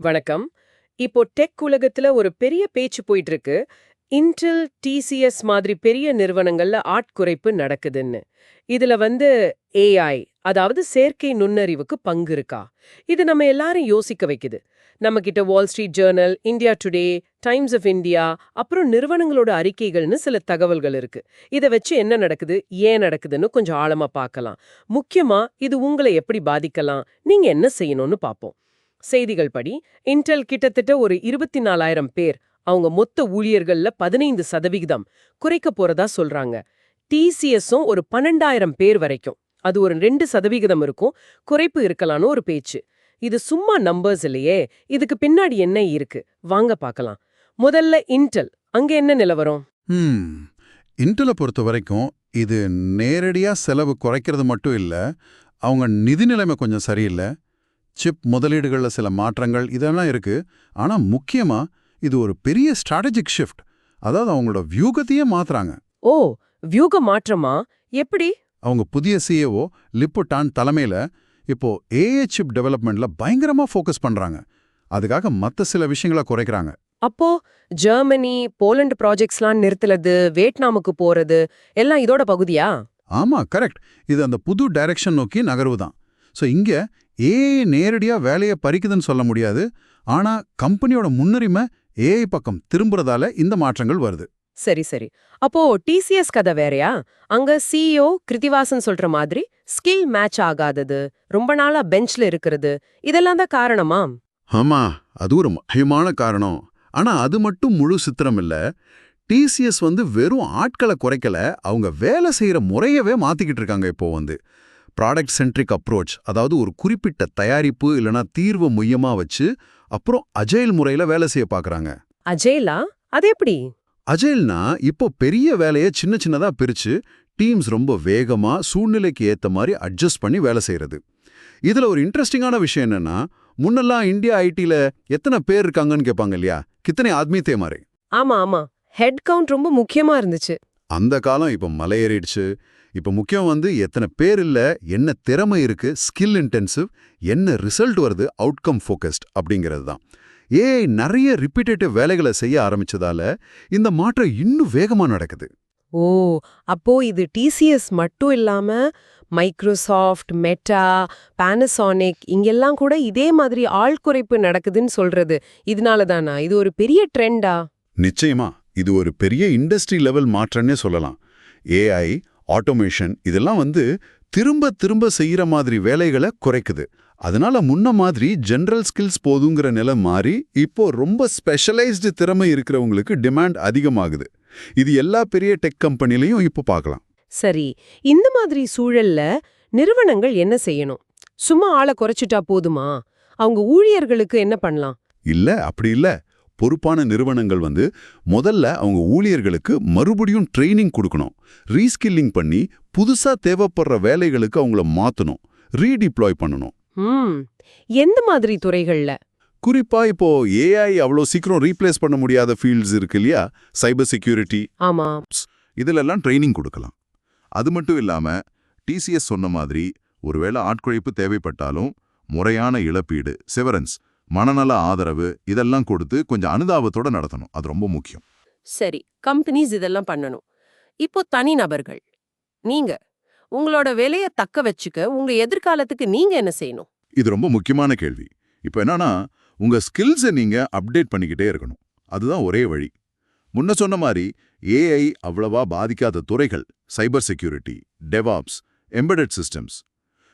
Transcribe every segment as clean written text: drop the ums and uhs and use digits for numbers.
வணக்கம். இப்போ டெக் உலகத்துல ஒரு பெரிய பேச்சு போயிட்டு இருக்கு. இன்டெல், டிசிஎஸ் மாதிரி பெரிய நிறுவனங்கள்ல ஆட்குறைப்பு நடக்குதுன்னு. இதுல ஏஐ, அதாவது செயற்கை நுண்ணறிவுக்கு பங்கு இருக்கா? இது நம்ம எல்லாரும் யோசிக்க வைக்குது. நம்ம கிட்ட Wall Street Journal, India Today, Times of India, அப்புறம் நிறுவனங்களோட அறிக்கைகள்னு சில தகவல்கள் இருக்கு. இத வச்சு என்ன நடக்குது, ஏன் நடக்குதுன்னு கொஞ்சம் ஆழமா பார்க்கலாம். முக்கியமா இது உங்களை எப்படி பாதிக்கலாம், நீங்க என்ன செய்யணும்னு பார்ப்போம். செய்திகள் படி இன்டெல் கிட்டத்தட்ட ஒரு 24,000 பேர், அவங்க மொத்த ஊழியர்கள்ல 15% குறைக்க போறதா சொல்றாங்க. டிசிஎஸும் ஒரு 12,000 பேர் வரைக்கும், அது ஒரு 2% இருக்கும், குறைப்பு இருக்கலாம்னு ஒரு பேச்சு. இது சும்மா நம்பர்ஸ் இல்லையே, இதுக்கு பின்னாடி என்ன இருக்கு வாங்க பார்க்கலாம். முதல்ல இன்டெல், அங்க என்ன நிலவரம்? இன்டெலை பொறுத்த வரைக்கும் இது நேரடியா செலவு குறைக்கிறது மட்டும் இல்ல, அவங்க நிதி நிலைமை கொஞ்சம் சரியில்லை. சிப் முதலீடுகளில் சில மாற்றங்கள் இதெல்லாம் இருக்கு. ஆனா முக்கியமா இது ஒரு பெரிய ஸ்ட்ராட்டஜிக் ஷிஃப்ட். அதாவது அவங்களோட வியூகத்தையே மாத்துறாங்க. ஓ, வியூக மாற்றமா? எப்படி? அவங்க புதிய சிஏஓ லிப்பு டான் தலைமையில இப்போ ஏஐ சிப் டெவலப்மெண்ட்ல பயங்கரமா ஃபோக்கஸ் பண்றாங்க. அதுக்காக மத்த சில விஷயங்களை குறைக்கிறாங்க. அப்போ ஜெர்மனி, போலண்ட் ப்ராஜெக்ட்ஸ்லாம் நிறுத்தலது, வியட்நாமுக்கு போறது எல்லாம் இதோட பகுதியா? ஆமா, கரெக்ட். இது அந்த புது டைரக்ஷன் நோக்கி நகர்வு தான். ஸோ இங்க ஏஐ நேரடியா வேலையை பறிக்குதுன்னு சொல்ல முடியாது. ஆனா கம்பெனியோட முன்னுரிமை ஏஐ பக்கம் திரும்புறதால இந்த மாற்றங்கள் வருது. சரி சரி. அப்போ டிசிஎஸ் கதை வேறயா? அங்க சிஇஓ கிருத்திவாசன் சொல்ற மாதிரி ஸ்கில் மேட்ச் ஆகாதது, ரொம்ப நாளா பெஞ்ச்ல இருக்கிறது, இதெல்லாம் தான் காரணமா? ஆமா, அது ஒரு முக்கியமான காரணம். ஆனா அது மட்டும் முழு சித்திரம் இல்ல. டிசிஎஸ் வெறும் ஆட்களை குறைக்கல, அவங்க வேலை செய்யற முறையவே மாத்திக்கிட்டு இருக்காங்க. இப்போ ப்ராடக்ட் சென்ட்ரிக் அப்ரோச், அதாவது ஒரு குறிப்பிட்ட தயாரிப்பு இல்லனா தீர்வு மையமா வச்சு அப்புறம் அஜைல் முறையில வேலை செய்ய பார்க்கறாங்க. அஜைலா? அது எப்படி? அஜைல்னா இப்போ பெரிய வேலையை சின்ன சின்னதா பிரிச்சு டீம்ஸ் ரொம்ப வேகமா சூழ்நிலைக்கு ஏத்த மாதிரி அட்ஜஸ்ட் பண்ணி வேலை செய்யறது. இதுல ஒரு இன்ட்ரெஸ்டிங்கான விஷயம் என்னன்னா, முன்னெல்லாம் இந்தியா ஐடில எத்தனை பேர் இருக்காங்கன்னு கேட்பாங்க இல்லையா, கித்தனை ஆத்மீ தே மாதிரி. ஆமா ஆமா, ஹெட் கவுண்ட் ரொம்ப முக்கியமா இருந்துச்சு. அந்த காலம் இப்ப மலையேறிடுச்சு. இப்ப முக்கியம் எத்தனை பேர் இல்ல, என்ன திறமை இருக்கு, ஸ்கில் இன்டென்சிவ், என்ன ரிசல்ட் வருது, அவுட்கம் ஃபோக்கஸ்ட் அப்படிங்கிறது தான். ஏஐ நிறைய ரிப்பீட்டேட்டிவ் வேலைகளை செய்ய ஆரம்பிச்சதால இந்த மாற்றம் இன்னும் வேகமா நடக்குது. ஓ, அப்போ இது டிசிஎஸ் மட்டும் இல்லாம மைக்ரோசாஃப்ட், மெட்டா, பானசோனிக் இங்கெல்லாம் கூட இதே மாதிரி ஆள் குறைப்பு நடக்குதுன்னு சொல்றது இதனால தானா? இது ஒரு பெரிய ட்ரெண்டா? நிச்சயமா இது ஒரு பெரிய இண்டஸ்ட்ரி லெவல் மாற்றம்னே சொல்லலாம். ஏஐ, ஆட்டோமேஷன் இதெல்லாம் திரும்ப திரும்ப செய்யற மாதிரி வேலைகளை குறைக்குது. அதனால முன்ன மாதிரி ஜெனரல் ஸ்கில்ஸ் போதுங்கிற நிலை மாறி இப்போ ரொம்ப ஸ்பெஷலைஸ்டு திறமை இருக்கிறவங்களுக்கு டிமாண்ட் அதிகமாகுது. இது எல்லா பெரிய டெக் கம்பெனிலையும் இப்போ பார்க்கலாம். சரி, இந்த மாதிரி சூழல்ல நிறுவனங்கள் என்ன செய்யணும்? சும்மா ஆளை குறைச்சிட்டா போதுமா? அவங்க ஊழியர்களுக்கு என்ன பண்ணலாம்? இல்ல, அப்படி இல்ல. பொறுப்பான நிறுவனங்கள் முதல்ல அவங்க ஊழியர்களுக்கு மறுபடியும் ட்ரைனிங் கொடுக்கணும், ரீஸ்கில்லிங் பண்ணி புதுசா தேவைப்படுற வேலைகளுக்கு அவங்கள மாத்தணும், ரீடிப்ளாய் பண்ணணும். எந்த மாதிரி துறைகள்ல? குறிப்பா இப்போ ஏஐ அவ்வளோ சீக்கிரம் ரீப்ளேஸ் பண்ண முடியாத ஃபீல்ட்ஸ் இருக்கு இல்லையா, சைபர் செக்யூரிட்டி, ஆமா, இதுலெல்லாம் ட்ரைனிங் கொடுக்கலாம். அது மட்டும் இல்லாம டிசிஎஸ் சொன்ன மாதிரி ஒருவேளை ஆட்குறைப்பு தேவைப்பட்டாலும் முறையான இழப்பீடு, செவரன்ஸ், மனநல ஆதரவு இதெல்லாம் கொடுத்து கொஞ்சம் அனுதாபத்தோட நடத்தணும். அது ரொம்ப முக்கியம். சரி, கம்பெனிஸ் இதெல்லாம் பண்ணணும். இப்போ தனிநபர்கள், நீங்க உங்களோட வேலையை தக்க வச்சுக்க உங்க எதிர்காலத்துக்கு நீங்க என்ன செய்யணும்? இது ரொம்ப முக்கியமான கேள்வி. இப்போ என்னன்னா, உங்க ஸ்கில்ஸை நீங்க அப்டேட் பண்ணிக்கிட்டே இருக்கணும். அதுதான் ஒரே வழி. முன்ன சொன்ன மாதிரி ஏஐ அவ்வளவா பாதிக்காத துறைகள், cyber security, devops, embedded systems,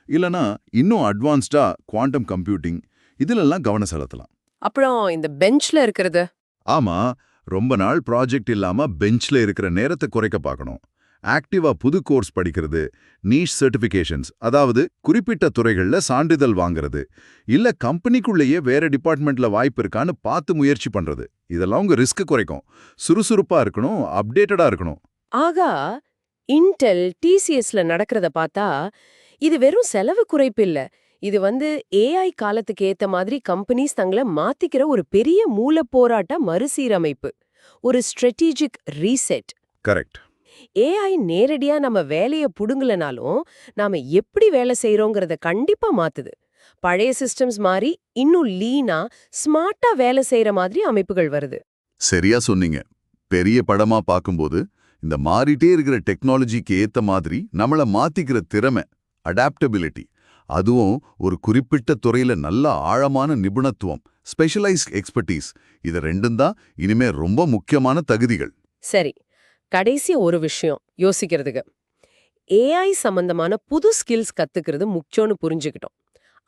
இல்லனா இன்னும் அட்வான்ஸ்டா குவாண்டம் கம்ப்யூட்டிங், இதிலெல்லாம் கவனம் செலுத்தலாம். அப்புறம் இந்த பெஞ்ச்ல இருக்கிறது? ஆமா, ரொம்ப நாள் ப்ராஜெக்ட் இல்லாம பெஞ்ச்ல இருக்கிற நேரத்தை குறைக்க பார்க்கணும். ஆக்டிவா புது கோர்ஸ் படிக்கிறது, நீஷ் சர்டிஃபிகேஷன்ஸ், அதாவது குறிப்பிட்ட துறைகள்ல சான்றிதழ் வாங்குறது, இல்ல கம்பெனிக்குள்ளேயே வேற டிபார்ட்மெண்ட்ல வாய்ப்பு இருக்கான்னு பார்த்து முயற்சி பண்றது, இதெல்லாம் உங்க ரிஸ்க் குறைக்கும். சுறுசுறுப்பா இருக்கணும், அப்டேட்டடா இருக்கணும். ஆகா, இன்டெல், டிசிஎஸ்ல நடக்கிறத பார்த்தா இது வெறும் செலவு குறைப்பு இல்ல, இது ஏஐ காலத்துக்கு ஏத்த மாதிரி கம்பெனிஸ் தங்களை மாத்திக்கிற ஒரு பெரிய மூல போராட்ட மறுசீரமைப்பு, ஒரு ஸ்ட்ராட்டஜிக் ரீசெட். கரெக்ட். ஏஐ நேரடியா நம்ம வேலையை புடுங்கலனாலும் நாம எப்படி வேலை செய்யறோங்கிறத கண்டிப்பா மாத்துது. பழைய சிஸ்டம்ஸ் மாதிரி இன்னும் லீனா ஸ்மார்ட்டா வேலை செய்யற மாதிரி அமைப்புகள் வருது. சரியா சொன்னீங்க. பெரிய படமா பார்க்கும்போது இந்த மாறிட்டே இருக்கிற டெக்னாலஜிக்கு ஏத்த மாதிரி நம்மள மாத்திக்கிற திறமை, அடாப்டபிலிட்டி, அதுவும் ஒரு குறிப்பிட்ட துறையில நல்ல ஆழமான நிபுணத்துவம், ஸ்பெஷலைஸ்ட் எக்ஸ்பர்டீஸ், இது ரெண்டும் தான் இனிமே ரொம்ப முக்கியமான தகுதிகள். சரி, கடைசி ஒரு விஷயம் யோசிக்கிறதுக்கு. ஏஐ சம்பந்தமான புது ஸ்கில்ஸ் கத்துக்கிறது முக்கியம்னு புரிஞ்சுக்கிட்டோம்.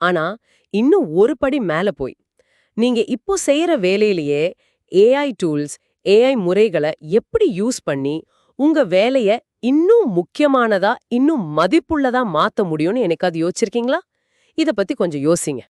ஆனா இன்னும் ஒரு படி மேல போய் நீங்க இப்போ செய்யற வேலையிலேயே ஏஐ டூல்ஸ், ஏஐ முறைகளை எப்படி யூஸ் பண்ணி உங்க வேலைய இன்னும் முக்கியமானதா, இன்னும் மதிப்புள்ளதா மாத்த முடியும்னு என்னைக்காவது யோசிச்சிருக்கீங்களா? இத பத்தி கொஞ்சம் யோசிங்க.